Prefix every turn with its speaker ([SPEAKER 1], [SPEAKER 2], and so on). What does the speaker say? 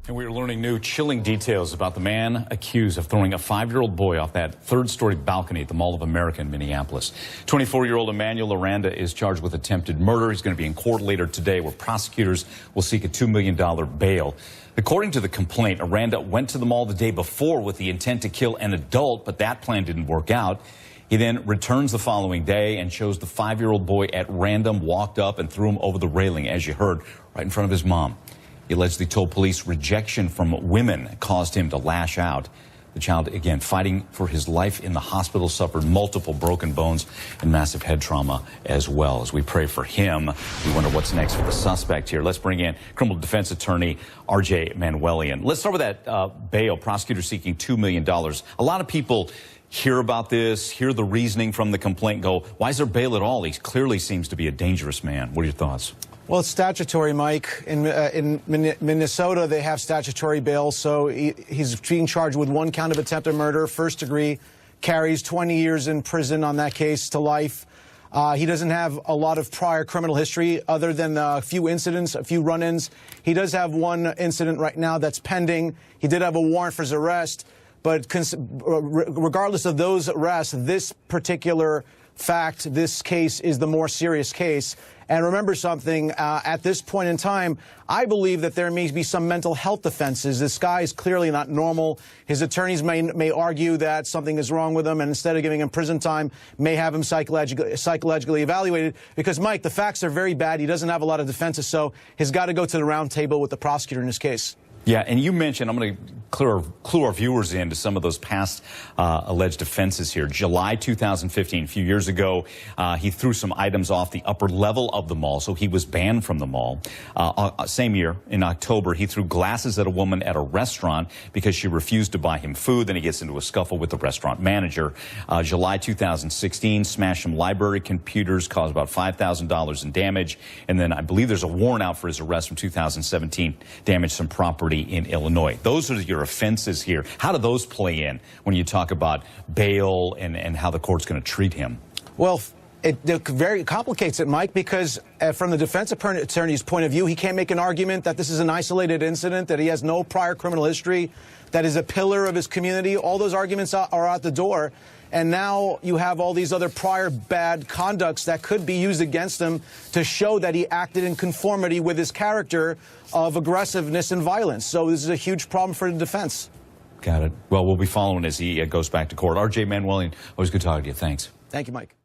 [SPEAKER 1] And we are learning new chilling details about the man accused of throwing a 5-year-old boy off that third-story balcony at the Mall of America in Minneapolis. 24-year-old Emmanuel Aranda is charged with attempted murder. He's going to be in court later today, where prosecutors will seek a $2 million bail. According to the complaint, Aranda went to the mall the day before with the intent to kill an adult, but that plan didn't work out. He then returns the following day and chose the 5-year-old boy at random, walked up and threw him over the railing, as you heard, right in front of his mom. He allegedly told police rejection from women caused him to lash out. The child, again, fighting for his life in the hospital, suffered multiple broken bones and massive head trauma as well. As we pray for him, we wonder what's next for the suspect here. Let's bring in criminal defense attorney R.J. Manuelian. Let's start with that bail. Prosecutors seeking $2 million. A lot of people hear about this, hear the reasoning from the complaint, go, why is there bail at all? He clearly seems to be a dangerous man. What are your thoughts?
[SPEAKER 2] Well, it's statutory, Mike. In Minnesota, they have statutory bail, so he's being charged with 1 count of attempted murder, first degree, carries 20 years in prison on that case to life. He doesn't have a lot of prior criminal history other than a few incidents, a few run-ins. He does have one incident right now that's pending. He did have a warrant for his arrest, but regardless of those arrests, this particular fact, this case is the more serious case. And remember something, at this point in time, I believe that there may be some mental health offenses. This guy is clearly not normal. His attorneys may argue that something is wrong with him, and instead of giving him prison time, may have him psychologically evaluated. Because, Mike, the facts are very bad. He doesn't have a lot of defenses, so he's got to go to the round table with the prosecutor in this case.
[SPEAKER 1] Yeah, and you mentioned, I'm going to clue our viewers into some of those past alleged offenses here. July 2015, a few years ago, he threw some items off the upper level of the mall, so he was banned from the mall. Same year, in October, he threw glasses at a woman at a restaurant because she refused to buy him food. Then he gets into a scuffle with the restaurant manager. July 2016, smashed some library computers, caused about $5,000 in damage. And then I believe there's a warrant out for his arrest from 2017, damaged some property in Illinois. Those are your offenses here. How do those play in when you talk about bail and how the court's going to treat him?
[SPEAKER 2] Well, it very complicates it, Mike, because from the defense attorney's point of view, he can't make an argument that this is an isolated incident, that he has no prior criminal history, that is a pillar of his community. All those arguments are out the door. And now you have all these other prior bad conducts that could be used against him to show that he acted in conformity with his character of aggressiveness and violence. So this is a huge problem for the defense.
[SPEAKER 1] Got it. Well, we'll be following as he goes back to court. R.J. Manuelian, always good talking to you. Thanks.
[SPEAKER 2] Thank you, Mike.